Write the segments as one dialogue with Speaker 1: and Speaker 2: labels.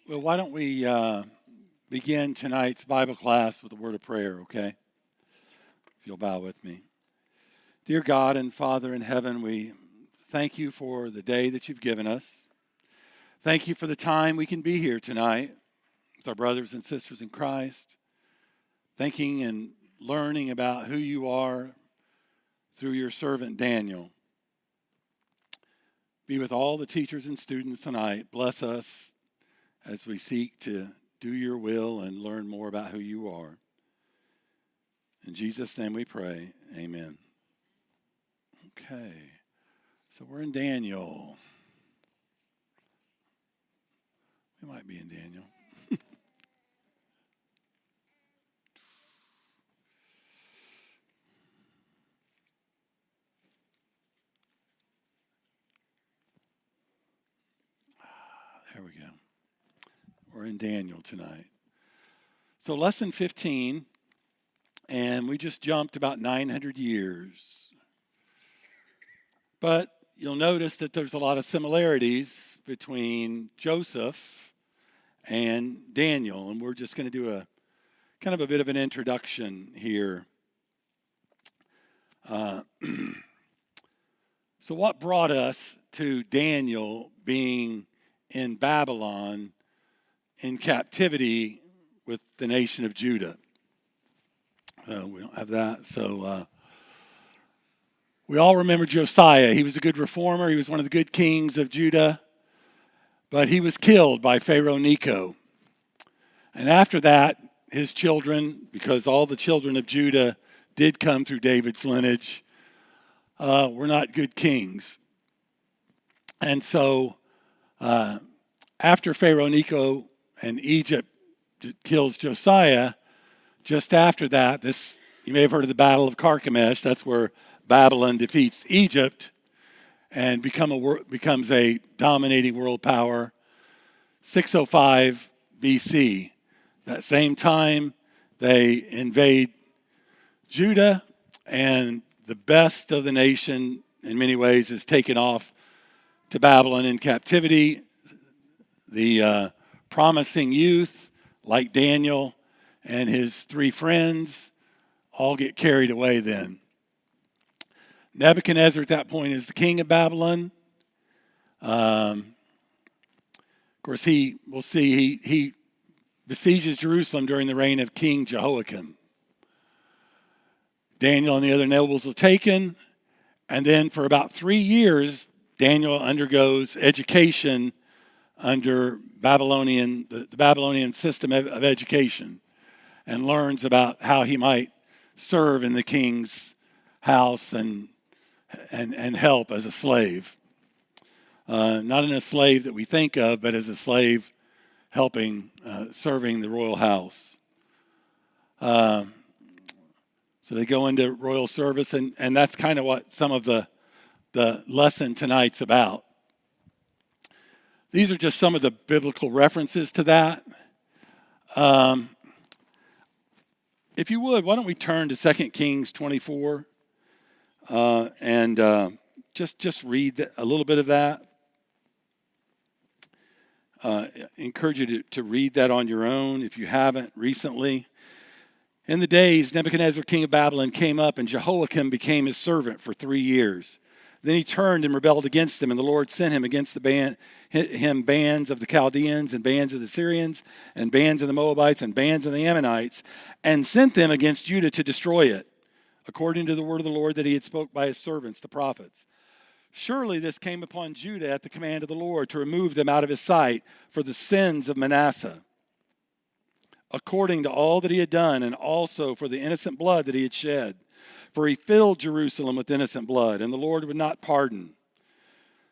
Speaker 1: Well, why don't we begin tonight's Bible class with a word of prayer, okay? If you'll bow with me. Dear God and Father in heaven, we thank you for the day that you've given us. Thank you for the time we can be here tonight with our brothers and sisters in Christ, thinking and learning about who you are through your servant Daniel. Be with all the teachers and students tonight. Bless us as we seek to do your will and learn more about who you are. In Jesus' name we pray. Amen. Okay. So we're in Daniel. We might be in Daniel. There we go. We're in Daniel tonight. So lesson 15, and we just jumped about 900 years. But you'll notice that there's a lot of similarities between Joseph and Daniel, and we're just going to do a kind of a bit of an introduction here. So what brought us to Daniel being in Babylon in captivity with the nation of Judah? We don't have that. So we all remember Josiah. He was a good reformer. He was one of the good kings of Judah. But he was killed by Pharaoh Necho. And after that, his children, because all the children of Judah did come through David's lineage, were not good kings. And so after Pharaoh Necho and Egypt kills Josiah, just after that, you may have heard of the Battle of Carchemish. That's where Babylon defeats Egypt and becomes a dominating world power. 605 BC. That same time, they invade Judah, and the best of the nation, in many ways, is taken off to Babylon in captivity. The promising youth, like Daniel and his three friends, all get carried away then. Nebuchadnezzar at that point is the king of Babylon. Of course, we'll see he besieges Jerusalem during the reign of King Jehoiakim. Daniel and the other nobles are taken, and then for about 3 years, Daniel undergoes education under the Babylonian system of education, and learns about how he might serve in the king's house and help as a slave. Not in a slave that we think of, but as a slave helping, serving the royal house. So they go into royal service, and that's kind of what some of the lesson tonight's about. These are just some of the biblical references to that. If you would, why don't we turn to 2 Kings 24 and just read a little bit of that. Encourage you to read that on your own if you haven't recently. In the days, Nebuchadnezzar, king of Babylon, came up, and Jehoiakim became his servant for 3 years. Then he turned and rebelled against him, and the Lord sent him against bands of the Chaldeans and bands of the Syrians and bands of the Moabites and bands of the Ammonites, and sent them against Judah to destroy it, according to the word of the Lord that he had spoke by his servants, the prophets. Surely this came upon Judah at the command of the Lord to remove them out of his sight for the sins of Manasseh, according to all that he had done, and also for the innocent blood that he had shed. For he filled Jerusalem with innocent blood, and the Lord would not pardon.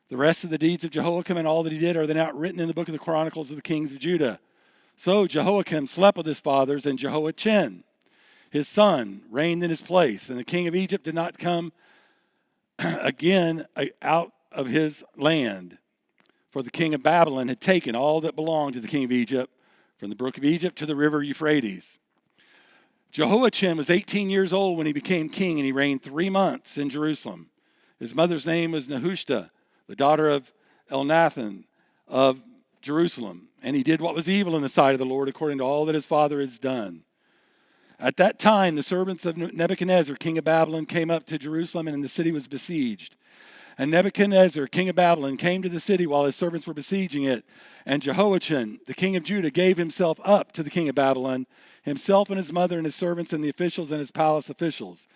Speaker 1: The rest of the deeds of Jehoiakim and all that he did, are they not written in the book of the Chronicles of the kings of Judah? So Jehoiakim slept with his fathers, and Jehoiachin, his son, reigned in his place. And the king of Egypt did not come again out of his land. For the king of Babylon had taken all that belonged to the king of Egypt, from the brook of Egypt to the river Euphrates. Jehoiachin was 18 years old when he became king, and he reigned 3 months in Jerusalem. His mother's name was Nehushta, the daughter of Elnathan of Jerusalem, and he did what was evil in the sight of the Lord, according to all that his father has done. At that time, the servants of Nebuchadnezzar, king of Babylon, came up to Jerusalem, and the city was besieged. And Nebuchadnezzar, king of Babylon, came to the city while his servants were besieging it. And Jehoiachin, the king of Judah, gave himself up to the king of Babylon, himself and his mother and his servants and the officials and his palace officials.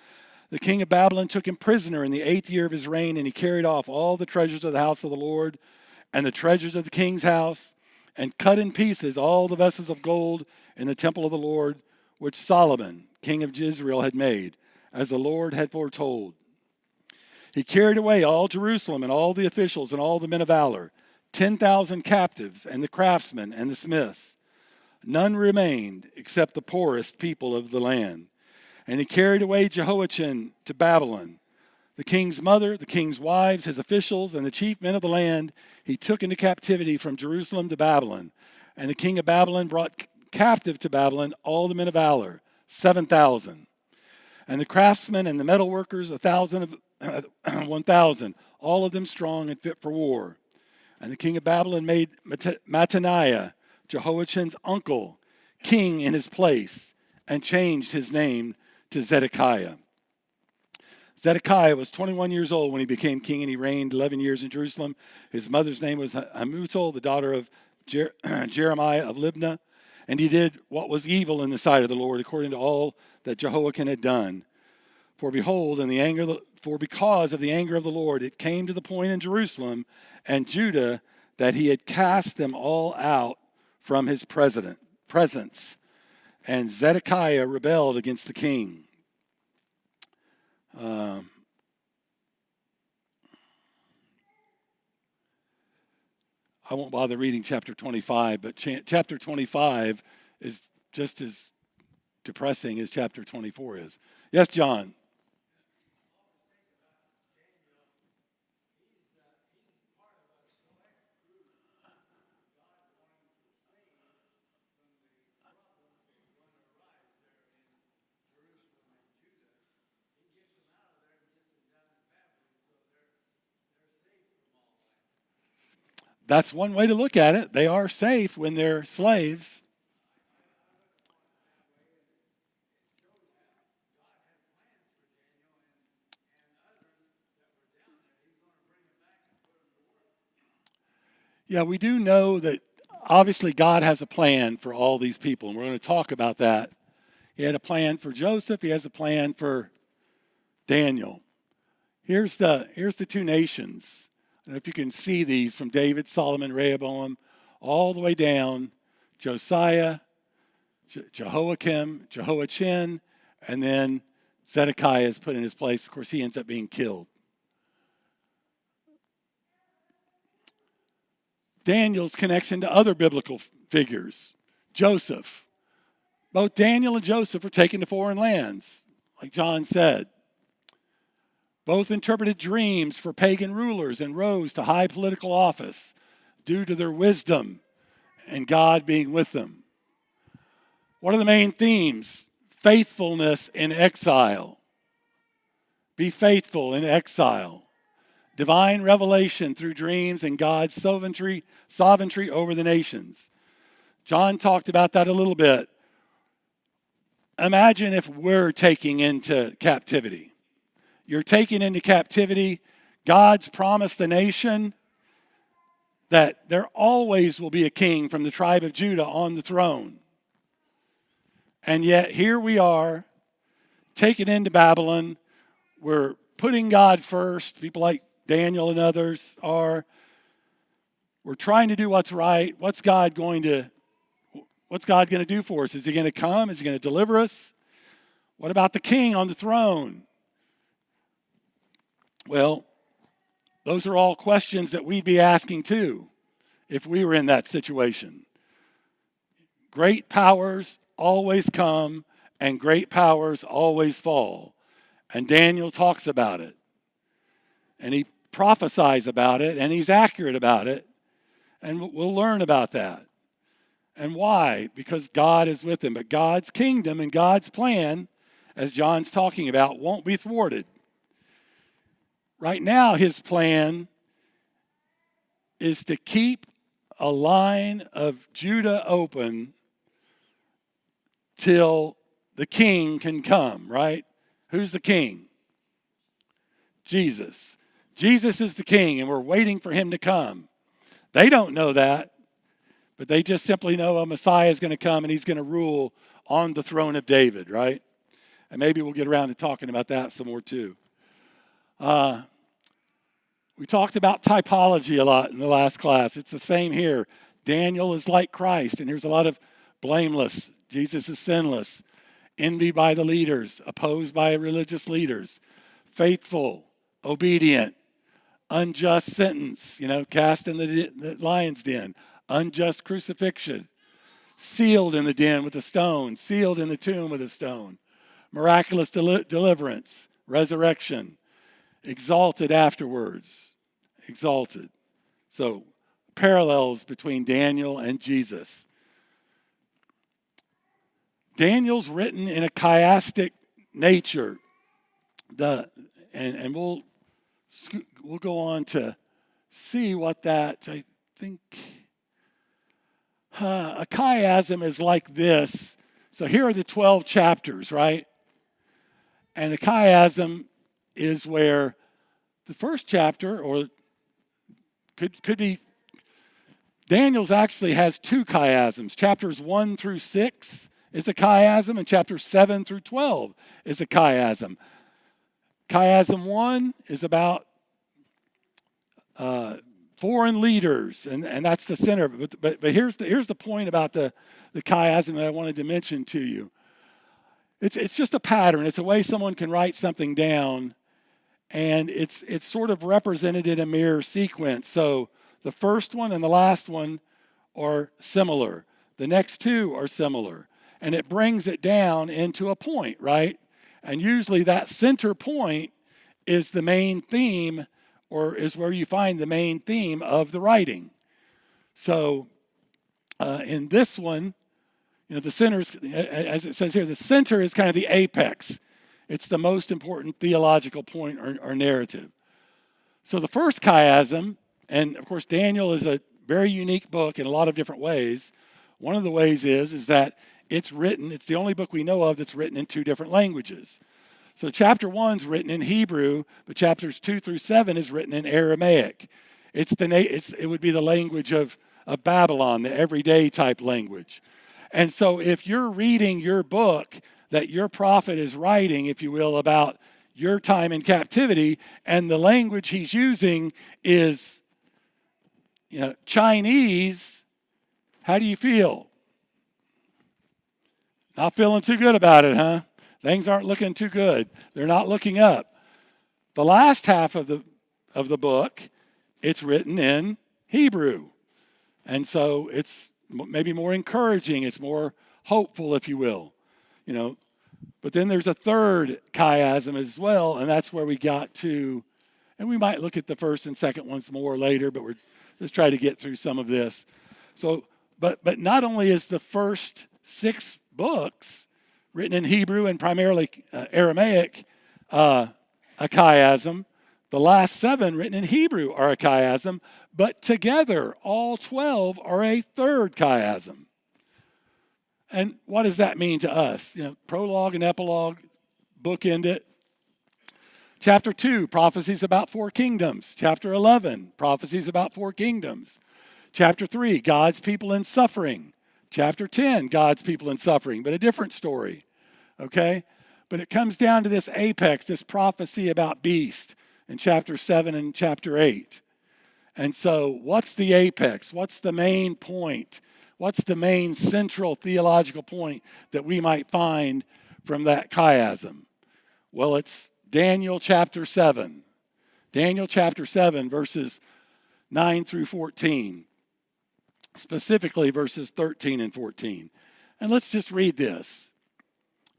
Speaker 1: The king of Babylon took him prisoner in the 8th year of his reign, and he carried off all the treasures of the house of the Lord and the treasures of the king's house, and cut in pieces all the vessels of gold in the temple of the Lord, which Solomon, king of Israel, had made, as the Lord had foretold. He carried away all Jerusalem and all the officials and all the men of valor, 10,000 captives and the craftsmen and the smiths. None remained except the poorest people of the land. And he carried away Jehoiachin to Babylon. The king's mother, the king's wives, his officials, and the chief men of the land he took into captivity from Jerusalem to Babylon. And the king of Babylon brought captive to Babylon all the men of valor, 7,000. And the craftsmen and the metal workers, 1,000, all of them strong and fit for war. And the king of Babylon made Mattaniah, Jehoiachin's uncle, king in his place, and changed his name to Zedekiah. Zedekiah was 21 years old when he became king, and he reigned 11 years in Jerusalem. His mother's name was Hamutal, the daughter of Jeremiah of Libnah. And he did what was evil in the sight of the Lord, according to all that Jehoiakim had done. For behold, because of the anger of the Lord, it came to the point in Jerusalem and Judah that he had cast them all out from his presence. And Zedekiah rebelled against the king. I won't bother reading chapter 25, but chapter 25 is just as depressing as chapter 24 is. Yes, John. That's one way to look at it. They are safe when they're slaves. Yeah, we do know that obviously God has a plan for all these people, and we're going to talk about that. He had a plan for Joseph. He has a plan for Daniel. Here's the two nations. I don't know if you can see these from David, Solomon, Rehoboam, all the way down, Josiah, Jehoiakim, Jehoiachin, and then Zedekiah is put in his place. Of course, he ends up being killed. Daniel's connection to other biblical figures. Joseph. Both Daniel and Joseph were taken to foreign lands, like John said. Both interpreted dreams for pagan rulers and rose to high political office due to their wisdom and God being with them. What are the main themes? Faithfulness in exile. Be faithful in exile. Divine revelation through dreams and God's sovereignty over the nations. John talked about that a little bit. Imagine if we're taking into captivity. You're taken into captivity. God's promised the nation that there always will be a king from the tribe of Judah on the throne. And yet here we are, taken into Babylon. We're putting God first. People like Daniel and others are. We're trying to do what's right. What's God going to do for us? Is he going to come? Is he going to deliver us? What about the king on the throne? Well, those are all questions that we'd be asking too if we were in that situation. Great powers always come and great powers always fall. And Daniel talks about it. And he prophesies about it, and he's accurate about it. And we'll learn about that. And why? Because God is with him. But God's kingdom and God's plan, as John's talking about, won't be thwarted. Right now, his plan is to keep a line of Judah open till the king can come, right? Who's the king? Jesus. Jesus is the king, and we're waiting for him to come. They don't know that, but they just simply know a Messiah is going to come and he's going to rule on the throne of David, right? And maybe we'll get around to talking about that some more too. We talked about typology a lot in the last class. It's the same here. Daniel is like Christ, and there's a lot of blameless. Jesus is sinless. Envy by the leaders, opposed by religious leaders. Faithful, obedient, unjust sentence, cast in the lion's den. Unjust crucifixion. Sealed in the den with a stone. Sealed in the tomb with a stone. Miraculous deliverance. Resurrection. Exalted afterwards. Exalted. So, parallels between Daniel and Jesus. Daniel's written in a chiastic nature. And we'll go on to see what that, I think, a chiasm is like this. So here are the 12 chapters, right? And a chiasm is where the first chapter, or could be, Daniel's actually has two chiasms. Chapters 1 through 6 is a chiasm, and chapters 7 through 12 is a chiasm. Chiasm 1 is about foreign leaders, and that's the center. But here's the point about the chiasm that I wanted to mention to you. It's just a pattern. It's a way someone can write something down, and it's sort of represented in a mirror sequence. So the first one and the last one are similar. The next two are similar, and it brings it down into a point, right? And usually that center point is the main theme, or is where you find the main theme of the writing. So in this one, the center is, as it says here, the center is kind of the apex. It's the most important theological point or narrative. So the first chiasm, and of course Daniel is a very unique book in a lot of different ways. One of the ways is that it's the only book we know of that's written in two different languages. So chapter 1 is written in Hebrew, but chapters 2 through 7 is written in Aramaic. It would be the language of Babylon, the everyday type language. And so if you're reading your book that your prophet is writing, if you will, about your time in captivity, and the language he's using is, Chinese, how do you feel? Not feeling too good about it, huh? Things aren't looking too good. They're not looking up. The last half of the book, it's written in Hebrew. And so it's maybe more encouraging. It's more hopeful, if you will. But then there's a third chiasm as well, and that's where we got to, and we might look at the first and second ones more later, but we're just trying to get through some of this. So, but not only is the first 6 books written in Hebrew and primarily Aramaic a chiasm, the last 7 written in Hebrew are a chiasm, but together all 12 are a third chiasm. And what does that mean to us? Prologue and epilogue bookend it. Chapter 2, prophecies about 4 kingdoms. Chapter 11, prophecies about 4 kingdoms. Chapter 3, God's people in suffering. Chapter 10, God's people in suffering, but a different story. Okay? But it comes down to this apex, this prophecy about beast in chapter 7 and chapter 8. And so what's the apex? What's the main point? What's the main central theological point that we might find from that chiasm? Well, it's Daniel chapter 7. Daniel chapter 7, verses 9 through 14. Specifically verses 13 and 14. And let's just read this.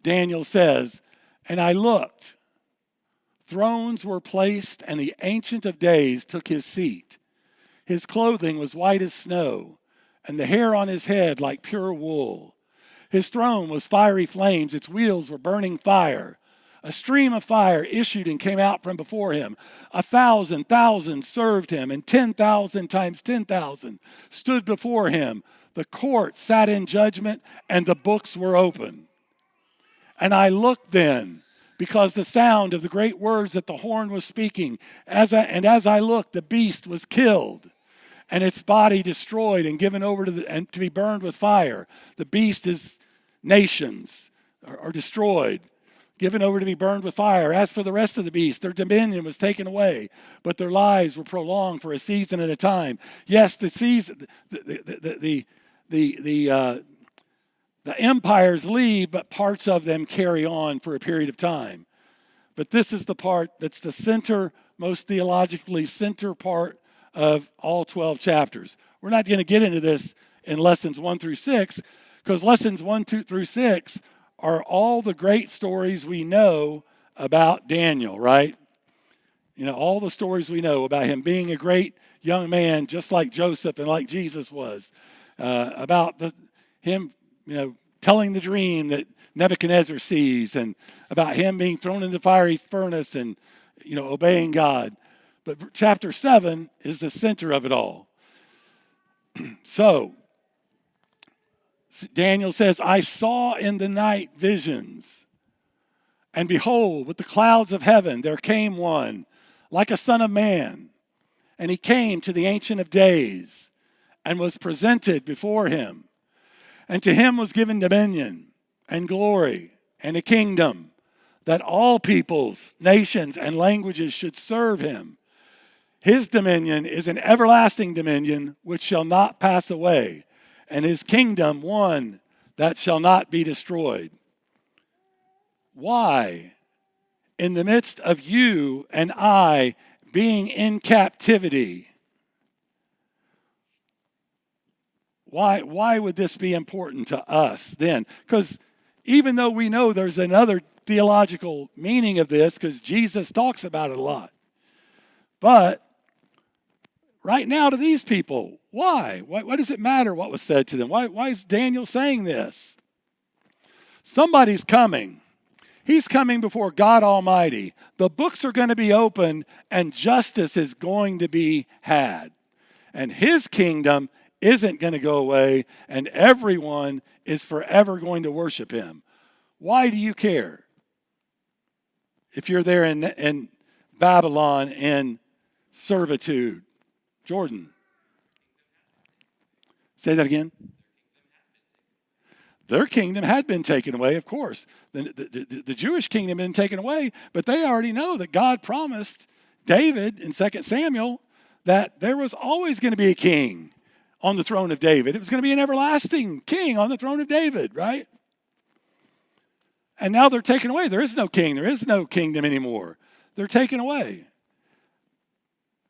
Speaker 1: Daniel says, "And I looked. Thrones were placed, and the Ancient of Days took his seat. His clothing was white as snow, and the hair on his head like pure wool. His throne was fiery flames. Its wheels were burning fire. A stream of fire issued and came out from before him. 1,000 served him, and 10,000 times 10,000 stood before him. The court sat in judgment, and the books were open. And I looked then, because the sound of the great words that the horn was speaking, as I looked, the beast was killed, and its body destroyed and given over to be burned with fire. The beast is nations are destroyed, given over to be burned with fire. As for the rest of the beasts, their dominion was taken away, but their lives were prolonged for a season at a time. Yes, the season, the empires leave, but parts of them carry on for a period of time. But this is the part that's the center, most theologically center part of all 12 chapters. We're not going to get into this in lessons 1 through 6, because lessons 1, 2 through 6 are all the great stories we know about Daniel, right? You know, all the stories we know about him being a great young man, just like Joseph and like Jesus was, about him, telling the dream that Nebuchadnezzar sees, and about him being thrown into the fiery furnace and, obeying God. But chapter 7 is the center of it all. So, Daniel says, I saw in the night visions, and behold, with the clouds of heaven there came one, like a son of man. And he came to the Ancient of Days, and was presented before him. And to him was given dominion, and glory, and a kingdom, that all peoples, nations, and languages should serve him. His dominion is an everlasting dominion which shall not pass away, and his kingdom one that shall not be destroyed. Why, in the midst of you and I being in captivity, why would this be important to us then? Because even though we know there's another theological meaning of this, because Jesus talks about it a lot, but right now to these people, why? Why does it matter what was said to them? Why is Daniel saying this? Somebody's coming. He's coming before God Almighty. The books are going to be opened, and justice is going to be had. And his kingdom isn't going to go away, and everyone is forever going to worship him. Why do you care? If you're there in Babylon in servitude. Jordan. Say that again. Their kingdom had been taken away, of course. The Jewish kingdom had been taken away, but they already know that God promised David in 2 Samuel that there was always going to be a king on the throne of David. It was going to be an everlasting king on the throne of David, right? And now they're taken away. There is no king. There is no kingdom anymore. They're taken away.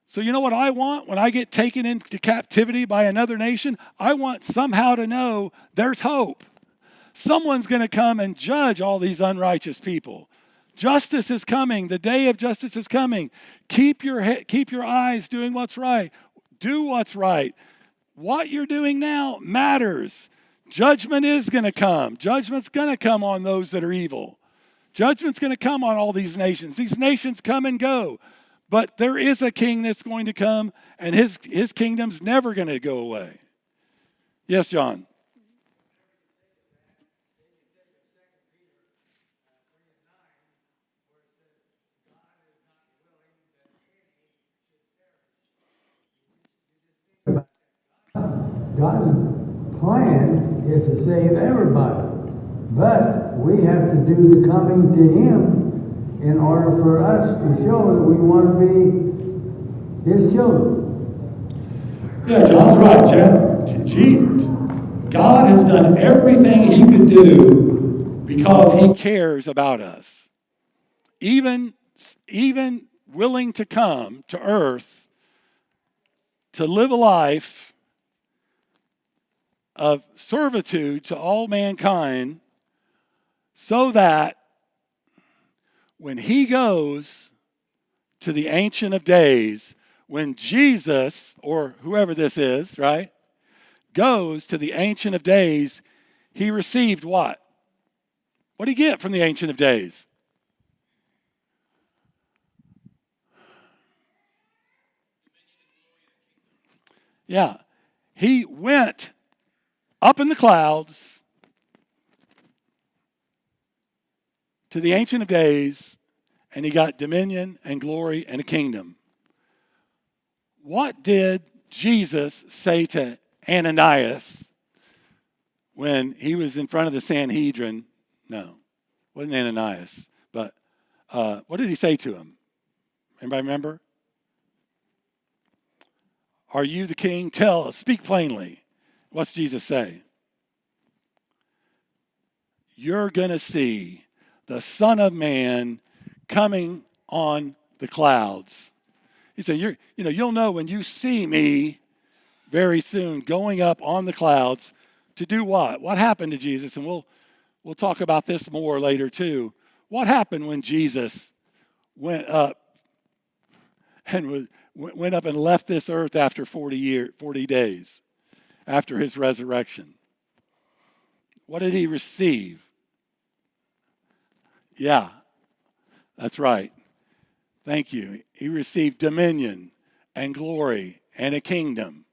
Speaker 1: So you know what I want when I get taken into captivity by another nation? I want somehow to know there's hope. Someone's going to come and judge all these unrighteous people. Justice is coming. The day of justice is coming. Keep your eyes doing what's right. Do what's right. What you're doing now matters. Judgment is going to come. Judgment's going to come on those that are evil. Judgment's going to come on all these nations. These nations come and go. But there is a king that's going to come, and his kingdom's never going to go away. Yes, John.
Speaker 2: God's plan is to save everybody. But we have to do the coming to him in order for us to show that we want to be his children.
Speaker 1: Yeah, John's right. God has done everything he could do because he cares about us. Even willing to come to earth to live a life of servitude to all mankind, so that when he goes to the Ancient of Days, when Jesus, or whoever this is, right, goes to the Ancient of Days, he received what? What did he get from the Ancient of Days? Yeah. He went up in the clouds to the Ancient of Days, and he got dominion and glory and a kingdom. What did Jesus say to Ananias when he was in front of the Sanhedrin? No, it wasn't Ananias. But what did he say to him? Anybody remember? Are you the king? Tell us. Speak plainly. What's Jesus say? You're going to see the Son of Man coming on the clouds. He said, you'll know when you see me very soon going up on the clouds to do what? What happened to Jesus? And we'll talk about this more later too. What happened when Jesus went up and went up and left this earth after 40 days after his resurrection? What did he receive? Yeah, that's right. Thank you. He received dominion and glory and a kingdom,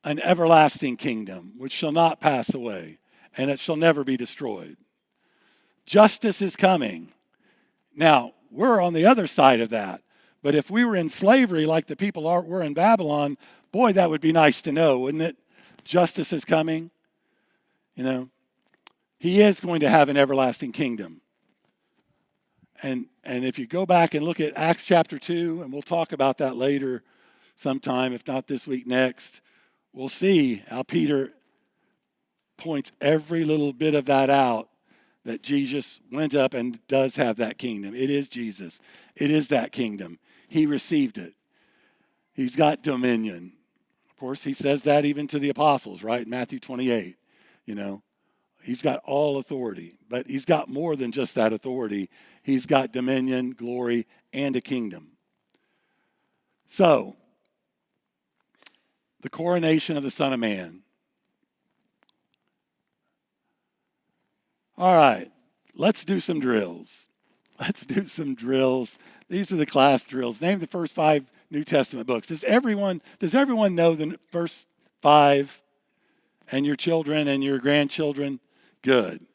Speaker 1: an everlasting kingdom which shall not pass away, and it shall never be destroyed. Justice is coming. Now, we're on the other side of that. But if we were in slavery like the people were in Babylon, boy, that would be nice to know, wouldn't it? Justice is coming. He is going to have an everlasting kingdom. And if you go back and look at Acts chapter 2, and we'll talk about that later sometime, if not this week, next, we'll see how Peter points every little bit of that out, that Jesus went up and does have that kingdom. It is Jesus. It is that kingdom. He received it. He's got dominion. Of course, he says that even to the apostles, right? Matthew 28, He's got all authority, but he's got more than just that authority. He's got dominion, glory, and a kingdom. So, the coronation of the Son of Man. All right, let's do some drills. These are the class drills. Name the first 5 New Testament books. Does everyone know the first 5? And your children and your grandchildren? Good.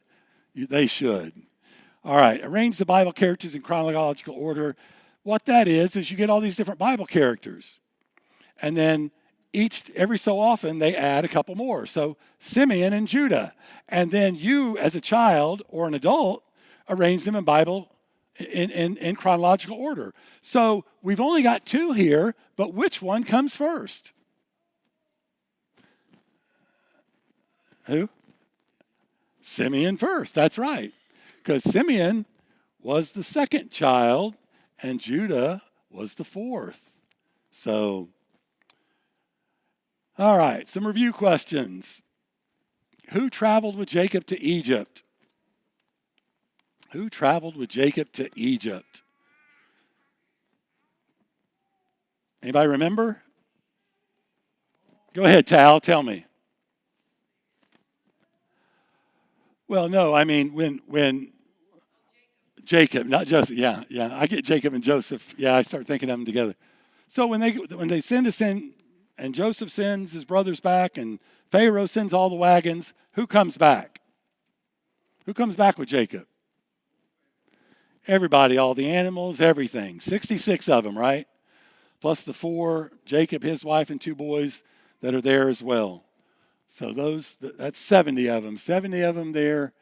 Speaker 1: They should. All right, arrange the Bible characters in chronological order. What that is you get all these different Bible characters. And then every so often they add a couple more. So Simeon and Judah. And then you as a child or an adult arrange them in chronological order. So we've only got 2 here, but which one comes first? Who? Simeon first, that's right. Because Simeon was the second child and Judah was the 4th. So, all right, some review questions. Who traveled with Jacob to Egypt? Who traveled with Jacob to Egypt? Anybody remember? Go ahead, Tal, tell me. Well, no, I mean when Jacob, not Joseph. Yeah, I get Jacob and Joseph. Yeah, I start thinking of them together. So when they sin, and Joseph sends his brothers back, and Pharaoh sends all the wagons, who comes back? Who comes back with Jacob? Everybody, all the animals, everything. 66 of them, right? Plus the 4, Jacob, his wife, and 2 boys that are there as well. So that's 70 of them. 70 of them there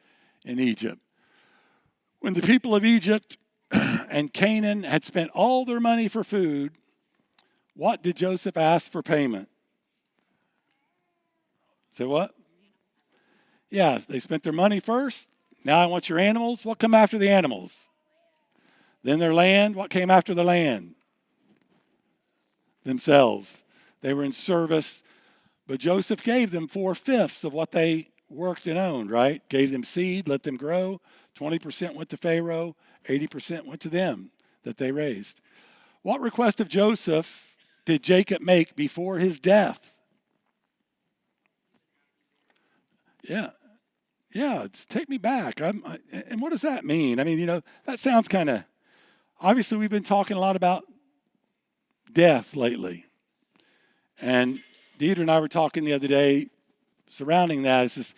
Speaker 1: in Egypt. When the people of Egypt and Canaan had spent all their money for food, what did Joseph ask for payment? Say what? Yeah, they spent their money first. Now I want your animals. What come after the animals? Then their land. What came after the land? Themselves. They were in service. But Joseph gave them 4/5 of what they worked and owned, right? Gave them seed, let them grow. 20% went to Pharaoh, 80% went to them that they raised. What request of Joseph did Jacob make before his death? Yeah, take me back. And what does that mean? I mean, that sounds kind of, obviously we've been talking a lot about death lately. And Deidre and I were talking the other day surrounding that. It's just,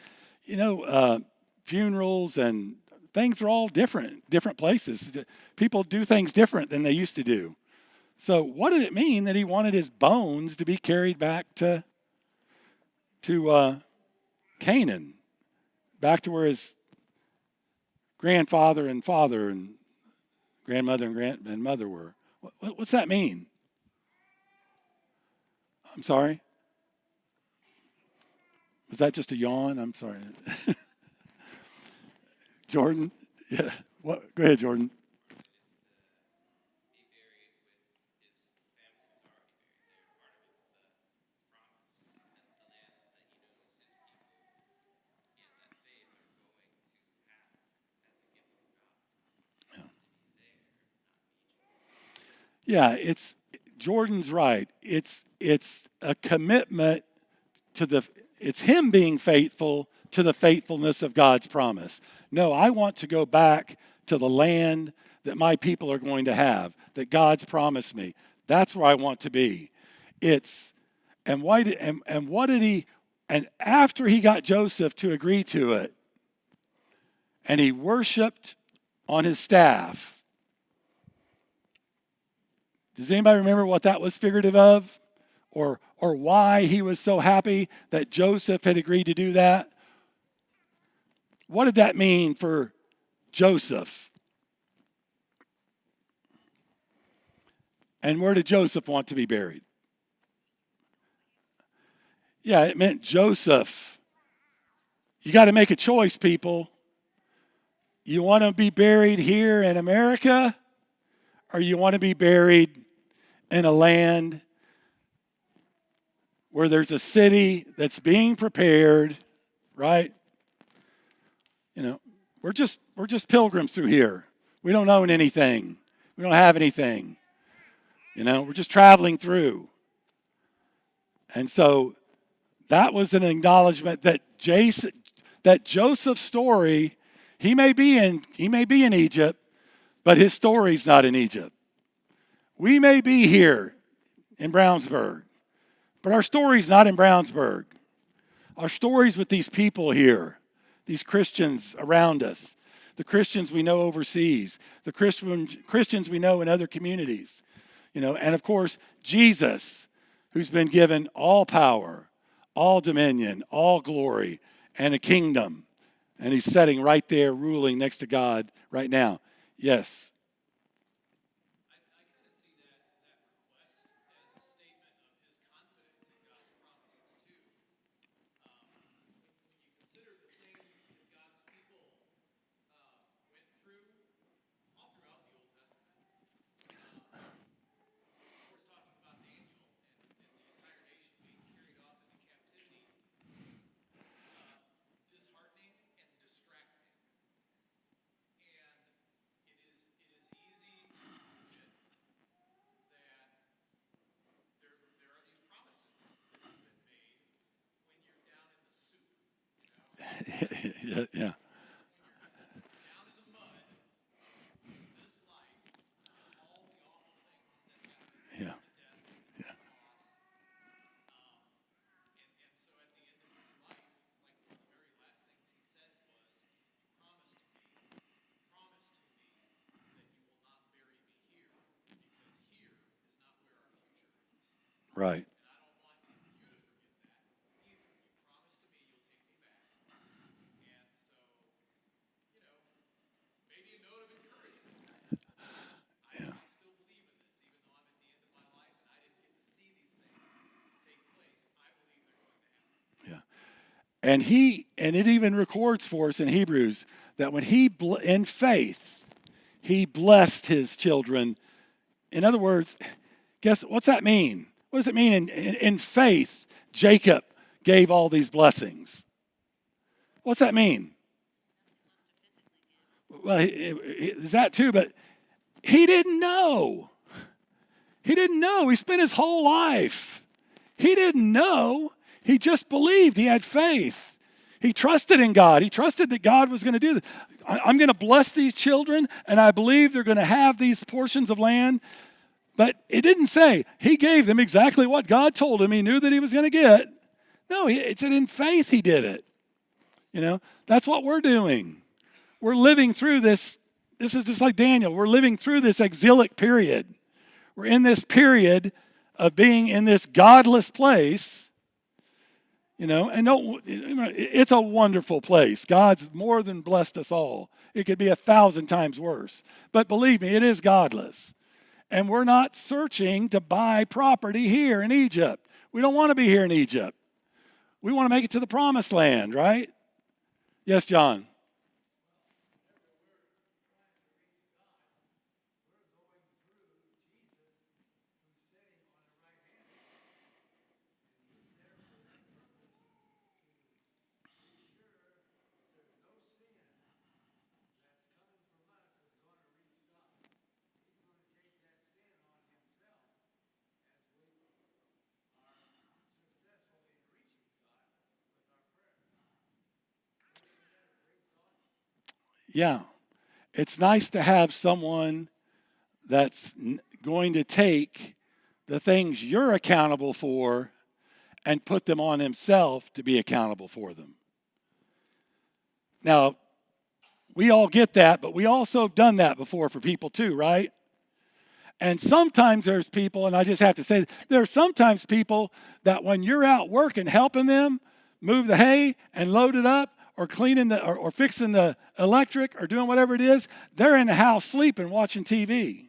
Speaker 1: funerals and things are all different places. People do things different than they used to do. So what did it mean that he wanted his bones to be carried back to Canaan, back to where his grandfather and father and grandmother and mother were? What's that mean? I'm sorry? Was that just a yawn? I'm sorry. Jordan? Yeah. What? Go ahead, Jordan. Yeah, it's Jordan's right. It's a commitment it's him being faithful to the faithfulness of God's promise. No, I want to go back to the land that my people are going to have, that God's promised me. That's where I want to be. And what did he, and after he got Joseph to agree to it, and he worshiped on his staff. Does anybody remember what that was figurative of? Or why he was so happy that Joseph had agreed to do that? What did that mean for Joseph? And where did Joseph want to be buried? Yeah, it meant Joseph. You got to make a choice, people. You want to be buried here in America, or you want to be buried in a land where there's a city that's being prepared, right? We're just pilgrims through here. We don't own anything. We don't have anything. We're just traveling through. And so that was an acknowledgement that Joseph's story, he may be in Egypt, but his story's not in Egypt. We may be here in Brownsburg, but our story's not in Brownsburg. Our story's with these people here, these Christians around us, the Christians we know overseas, the Christians we know in other communities, and of course, Jesus, who's been given all power, all dominion, all glory, and a kingdom. And he's sitting right there ruling next to God right now. Yes. Yeah. Yeah. Yeah. Right. Yeah. Yeah. And it even records for us in Hebrews that when in faith, he blessed his children. In other words, what's that mean? What does it mean in faith? Jacob gave all these blessings. What's that mean? Well, is that too, but he didn't know. He didn't know. He spent his whole life. He didn't know. He just believed. He had faith. He trusted in God. He trusted that God was going to do this. I'm going to bless these children, and I believe they're going to have these portions of land. But it didn't say he gave them exactly what God told him he knew that he was going to get. No, it said in faith he did it. That's what we're doing. We're living through this. This is just like Daniel. We're living through this exilic period. We're in this period of being in this godless place, and it's a wonderful place. God's more than blessed us all. It could be 1,000 times worse. But believe me, it is godless. And we're not searching to buy property here in Egypt. We don't want to be here in Egypt. We want to make it to the promised land, right? Yes, John. Yeah. It's nice to have someone that's going to take the things you're accountable for and put them on himself to be accountable for them. Now, we all get that, but we also have done that before for people too, right? And sometimes there's people, and I just have to say, there are sometimes people that when you're out working, helping them move the hay and load it up, or cleaning or fixing the electric, or doing whatever it is, they're in the house sleeping, watching TV.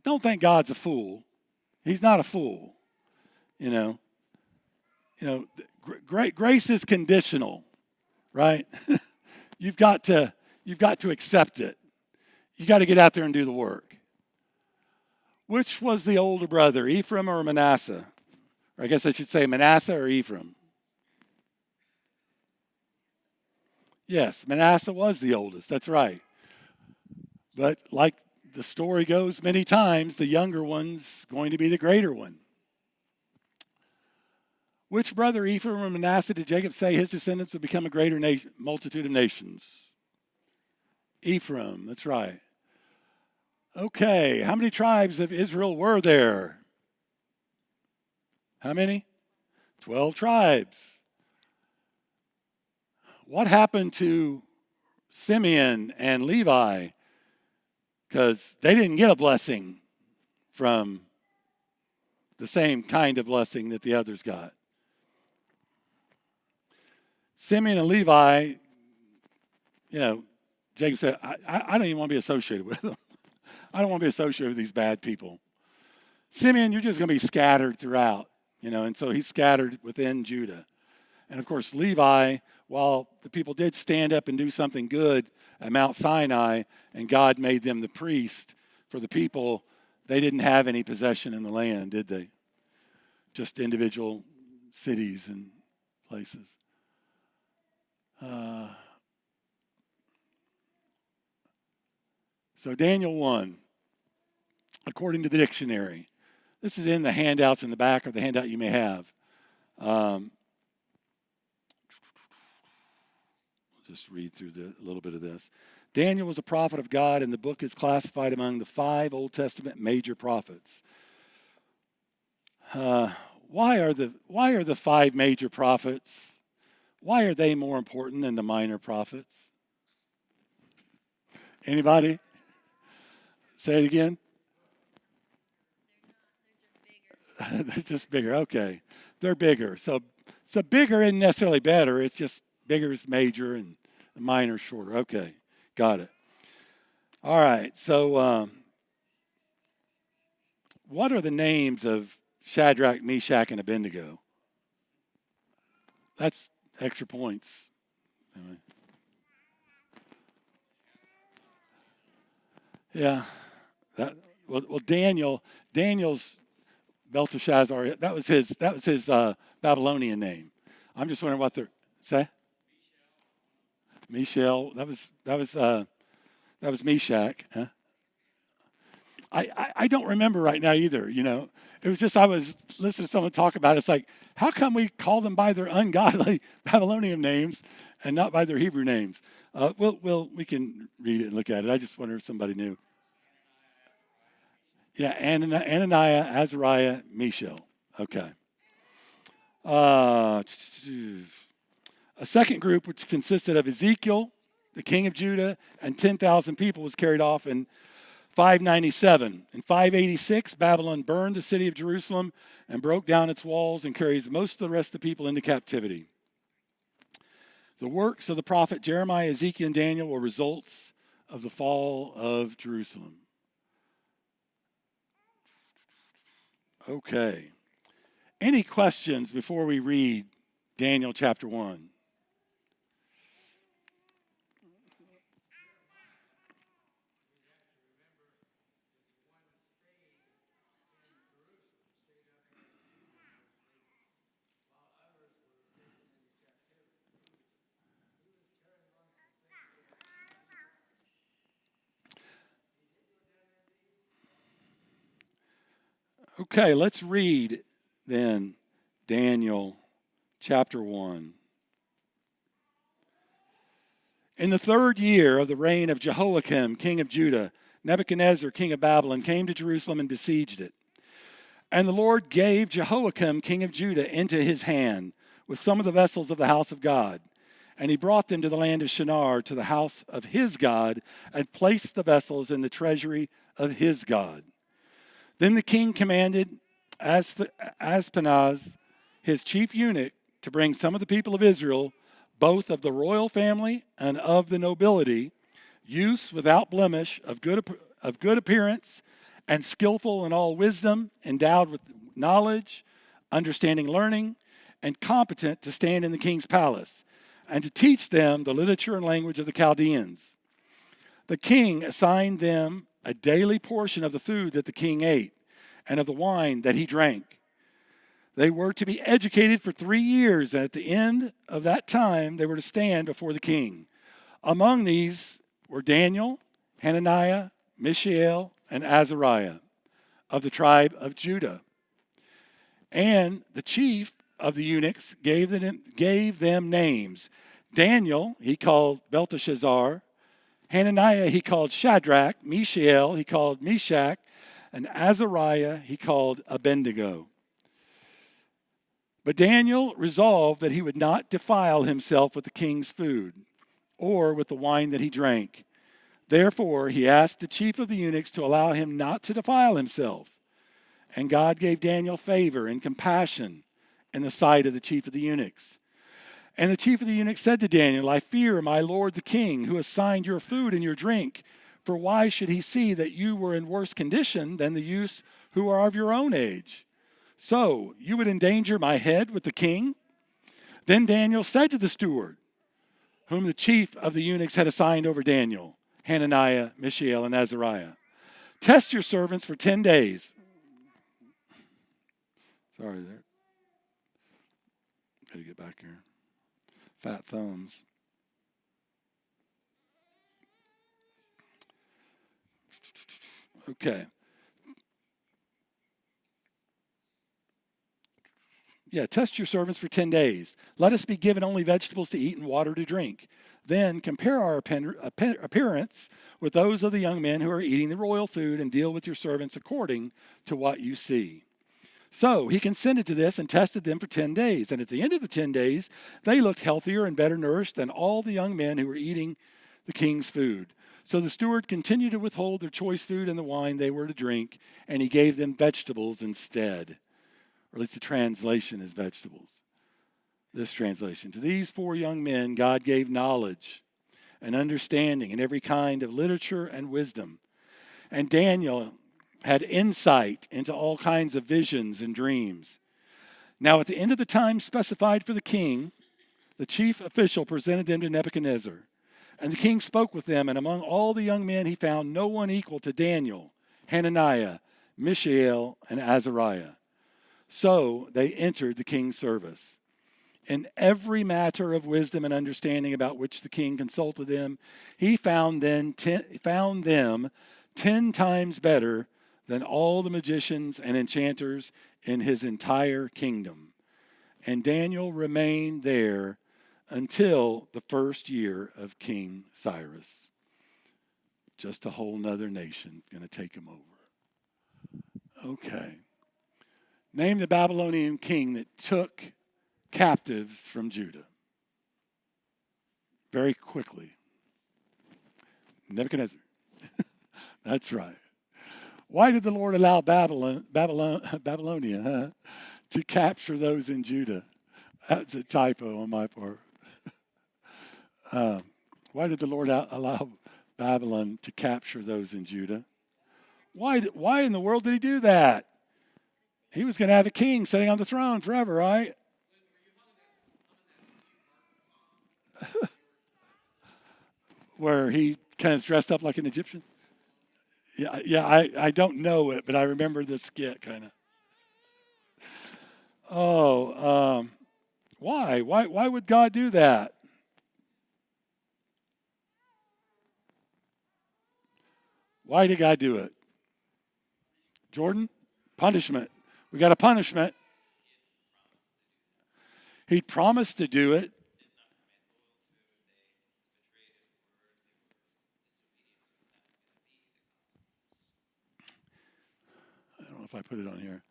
Speaker 1: Don't think God's a fool. He's not a fool. Grace is conditional, right? You've got to accept it. You got to get out there and do the work. Which was the older brother, Ephraim or Manasseh? Or I guess I should say Manasseh or Ephraim. Yes, Manasseh was the oldest. That's right. But like the story goes many times, the younger one's going to be the greater one. Which brother, Ephraim or Manasseh, did Jacob say his descendants would become a greater multitude of nations? Ephraim, that's right. Okay, how many tribes of Israel were there? How many? 12 tribes. What happened to Simeon and Levi? Because they didn't get a blessing from the same kind of blessing that the others got. Simeon and Levi, Jacob said, I don't even want to be associated with them. I don't want to be associated with these bad people. Simeon, you're just going to be scattered throughout, and so he's scattered within Judah. And of course, Levi, while the people did stand up and do something good at Mount Sinai, and God made them the priest for the people, they didn't have any possession in the land, did they? Just individual cities and places. So Daniel 1, according to the dictionary. This is in the handouts in the back of the handout you may have. Just read through a little bit of this. Daniel was a prophet of God, and the book is classified among the 5 Old Testament major prophets. Why are the 5 major prophets? Why are they more important than the minor prophets? Anybody? Say it again. They're just bigger. Okay, they're bigger. So bigger isn't necessarily better. It's just bigger is major and the minor is shorter. Okay, got it. All right. So, what are the names of Shadrach, Meshach, and Abednego? That's extra points. Anyway. Yeah. Daniel's Belteshazzar. That was his Babylonian name. I'm just wondering what they're say. Mishael. That was Meshach. Huh? I don't remember right now either. It was just I was listening to someone talk about it. It's like, how come we call them by their ungodly Babylonian names and not by their Hebrew names? We can read it and look at it. I just wonder if somebody knew. Yeah, Ananiah, Azariah, Mishael. Okay. A second group, which consisted of Ezekiel, the king of Judah, and 10,000 people, was carried off in 597. In 586, Babylon burned the city of Jerusalem and broke down its walls and carries most of the rest of the people into captivity. The works of the prophet Jeremiah, Ezekiel, and Daniel were results of the fall of Jerusalem. Okay. Any questions before we read Daniel chapter 1? Okay, let's read then Daniel chapter 1. In the third year of the reign of Jehoiakim, king of Judah, Nebuchadnezzar, king of Babylon, came to Jerusalem and besieged it. And the Lord gave Jehoiakim, king of Judah, into his hand with some of the vessels of the house of God. And he brought them to the land of Shinar, to the house of his God, and placed the vessels in the treasury of his God. Then the king commanded Aspenaz, his chief eunuch, to bring some of the people of Israel, both of the royal family and of the nobility, youths without blemish, of good appearance, and skillful in all wisdom, endowed with knowledge, understanding learning, and competent to stand in the king's palace, and to teach them the literature and language of the Chaldeans. The king assigned them a daily portion of the food that the king ate, and of the wine that he drank. They were to be educated for 3 years, and at the end of that time they were to stand before the king. Among these were Daniel, Hananiah, Mishael, and Azariah of the tribe of Judah. And the chief of the eunuchs gave them names. Daniel he called Belteshazzar, Hananiah he called Shadrach, Mishael he called Meshach, and Azariah he called Abednego. But Daniel resolved that he would not defile himself with the king's food or with the wine that he drank. Therefore, he asked the chief of the eunuchs to allow him not to defile himself. And God gave Daniel favor and compassion in the sight of the chief of the eunuchs. And the chief of the eunuchs said to Daniel, I fear my lord the king, who assigned your food and your drink. For why should he see that you were in worse condition than the youths who are of your own age? So you would endanger my head with the king? Then Daniel said to the steward, whom the chief of the eunuchs had assigned over Daniel, Hananiah, Mishael, and Azariah, test your servants for 10 days. Sorry there. Got to get back here. Fat thumbs. Okay. Yeah, test your servants for 10 days. Let us be given only vegetables to eat and water to drink. Then compare our appearance with those of the young men who are eating the royal food, and deal with your servants according to what you see. So he consented to this and tested them for 10 days. And at the end of the 10 days, they looked healthier and better nourished than all the young men who were eating the king's food. So the steward continued to withhold their choice food and the wine they were to drink, and he gave them vegetables instead. Or at least the translation is vegetables. This translation. To these 4 young men, God gave knowledge and understanding and every kind of literature and wisdom. And Daniel had insight into all kinds of visions and dreams. Now at the end of the time specified for the king, the chief official presented them to Nebuchadnezzar. And the king spoke with them, and among all the young men he found no one equal to Daniel, Hananiah, Mishael, and Azariah. So they entered the king's service. In every matter of wisdom and understanding about which the king consulted them, he found them 10 times better than all the magicians and enchanters in his entire kingdom. And Daniel remained there until the first year of King Cyrus. Just a whole nother nation going to take him over. Okay. Name the Babylonian king that took captives from Judah. Very quickly. Nebuchadnezzar. That's right. Why did the Lord allow Babylonia to capture those in Judah? That's a typo on my part. Why did the Lord allow Babylon to capture those in Judah? Why in the world did he do that? He was going to have a king sitting on the throne forever, right? Where he kind of dressed up like an Egyptian. Yeah. I don't know it, but I remember the skit kind of. Oh, why? Why would God do that? Why did God do it? Jordan? Punishment. We got a punishment. He promised to do it. I don't know if I put it on here.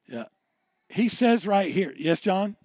Speaker 1: Yeah. He says right here. Yes, John?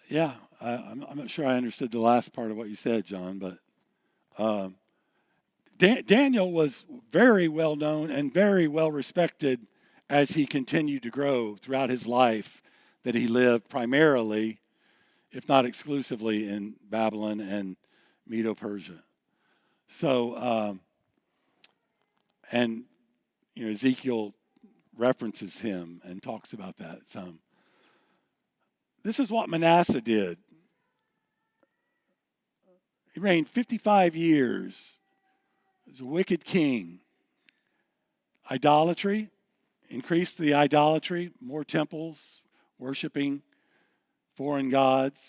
Speaker 1: Yeah, I'm not sure I understood the last part of what you said, John, but um, Daniel was very well known and very well respected as he continued to grow throughout his life that he lived primarily, if not exclusively, in Babylon and Medo-Persia. So, and Ezekiel references him and talks about that some. This is what Manasseh did. He reigned 55 years. He was a wicked king. Idolatry, increased the idolatry, more temples, worshiping foreign gods.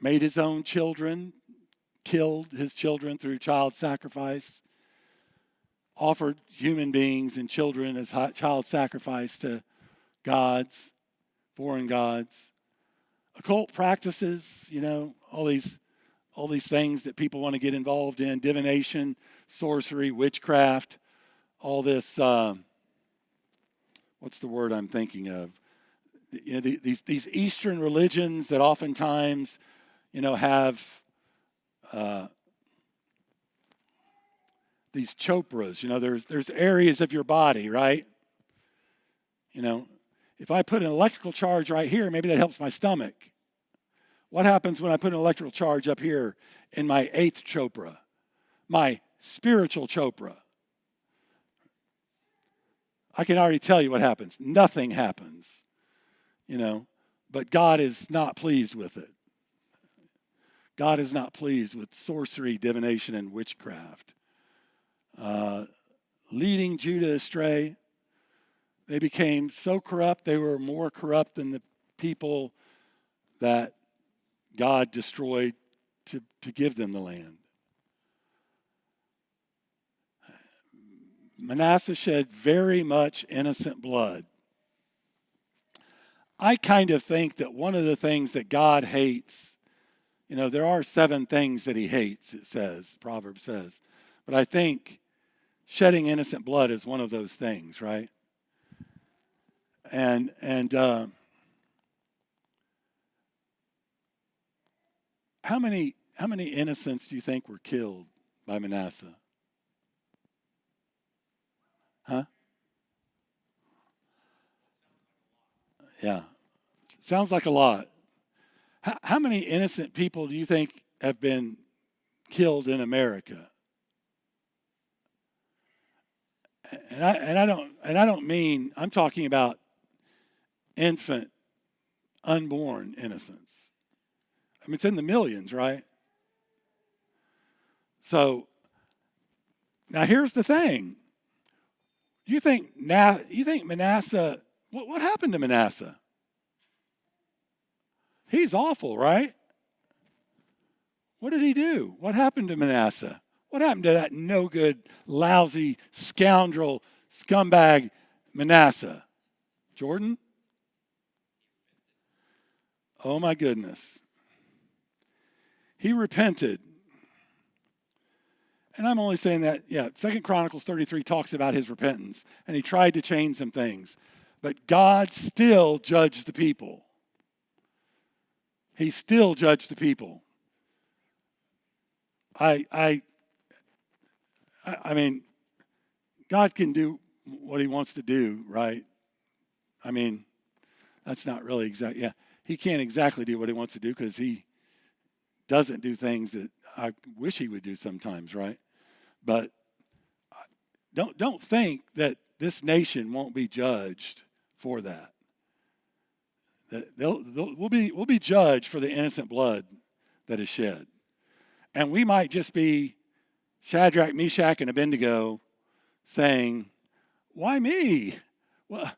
Speaker 1: Made his own children, killed his children through child sacrifice. Offered human beings and children as child sacrifice to gods, foreign gods. Occult practices, all these things that people want to get involved in, divination, sorcery, witchcraft, all this, what's the word I'm thinking of? These Eastern religions that oftentimes, have these chopras. There's areas of your body, right? If I put an electrical charge right here, maybe that helps my stomach. What happens when I put an electrical charge up here in my eighth chopra, my spiritual chopra? I can already tell you what happens. Nothing happens, but God is not pleased with it. God is not pleased with sorcery, divination, and witchcraft. Leading Judah astray. They became so corrupt, they were more corrupt than the people that God destroyed to give them the land. Manasseh shed very much innocent blood. I kind of think that one of the things that God hates, there are 7 things that he hates, it says, Proverbs says. But I think shedding innocent blood is one of those things, right? And how many innocents do you think were killed by Manasseh? Huh? Yeah. Sounds like a lot. How many innocent people do you think have been killed in America? And I don't mean, I'm talking about infant, unborn innocence. I mean, it's in the millions, right? So now here's the thing. You think Manasseh, what happened to Manasseh? He's awful, right? What did he do? What happened to Manasseh? What happened to that no good, lousy, scoundrel, scumbag Manasseh? Jordan? Oh my goodness. He repented. And I'm only saying that, yeah, 2 Chronicles 33 talks about his repentance, and he tried to change some things. But God still judged the people. He still judged the people. I mean, God can do what he wants to do, right? I mean, that's not really exact. Yeah, he can't exactly do what he wants to do because he doesn't do things that I wish he would do sometimes, right? But don't think that this nation won't be judged for that. That we'll be judged for the innocent blood that is shed, and we might just be Shadrach, Meshach, and Abednego saying, "Why me? What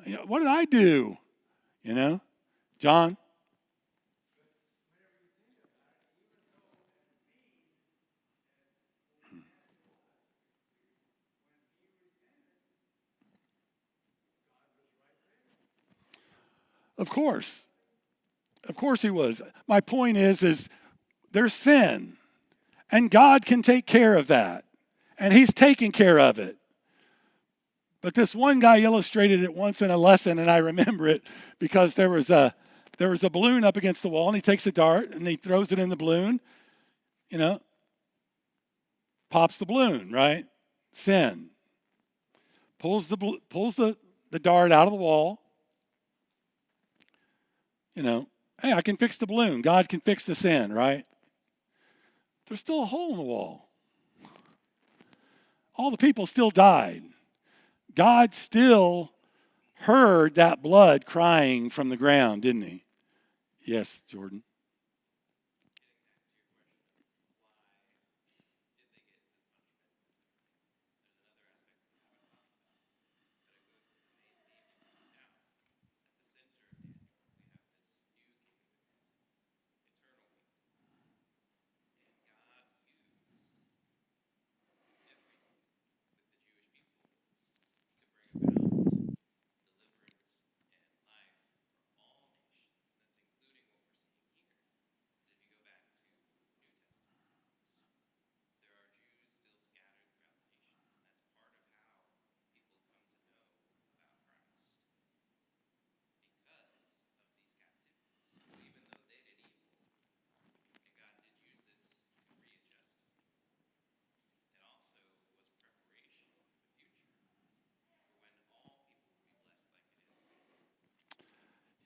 Speaker 1: did I do?" You know, John. Of course, he was. My point is there's sin, and God can take care of that, and He's taking care of it. But this one guy illustrated it once in a lesson, and I remember it because there was a balloon up against the wall, and he takes a dart and he throws it in the balloon. You know, pops the balloon, right? Sin. Pulls the dart out of the wall. You know, hey, I can fix the balloon. God can fix the sin, right? There's still a hole in the wall. All the people still died. God still heard that blood crying from the ground, didn't he? Yes, Jordan.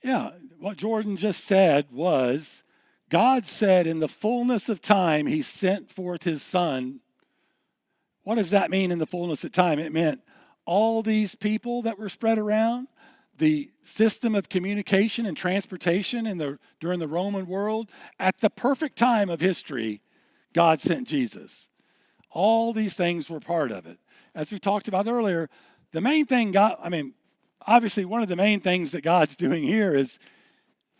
Speaker 1: Yeah, what Jordan just said was God said in the fullness of time, he sent forth his son. What does that mean in the fullness of time? It meant all these people that were spread around, the system of communication and transportation during the Roman world. At the perfect time of history, God sent Jesus. All these things were part of it. As we talked about earlier, the main thing obviously one of the main things that God's doing here is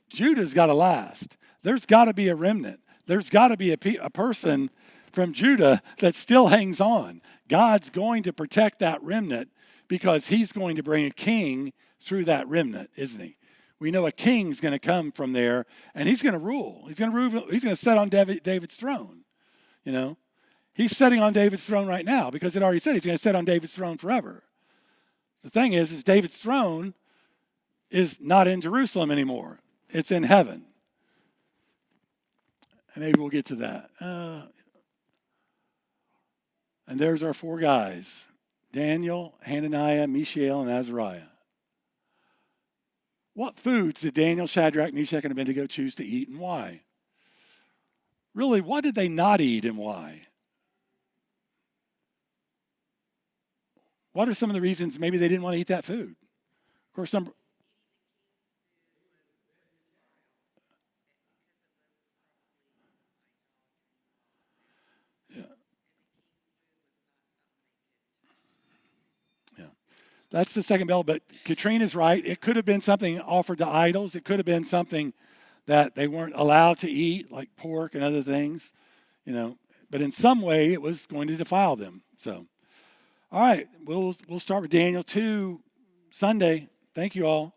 Speaker 1: Judah's got to last. There's got to be a remnant. There's got to be a person from Judah that still hangs on. God's going to protect that remnant because he's going to bring a king through that remnant, isn't he? We know a king's going to come from there, and he's going to rule. He's going to rule. He's going to sit on David's throne. You know, he's sitting on David's throne right now because it already said he's going to sit on David's throne forever. The thing is David's throne is not in Jerusalem anymore. It's in heaven. And maybe we'll get to that. And there's our four guys: Daniel, Hananiah, Mishael, and Azariah. What foods did Daniel, Shadrach, Meshach, and Abednego choose to eat, and why? Really, what did they not eat and why? What are some of the reasons maybe they didn't want to eat that food? Of course, yeah. that's the second bell. But Katrina's right. It could have been something offered to idols. It could have been something that they weren't allowed to eat, like pork and other things, But in some way, it was going to defile them. So, all right, we'll start with Daniel 2 Sunday. Thank you all.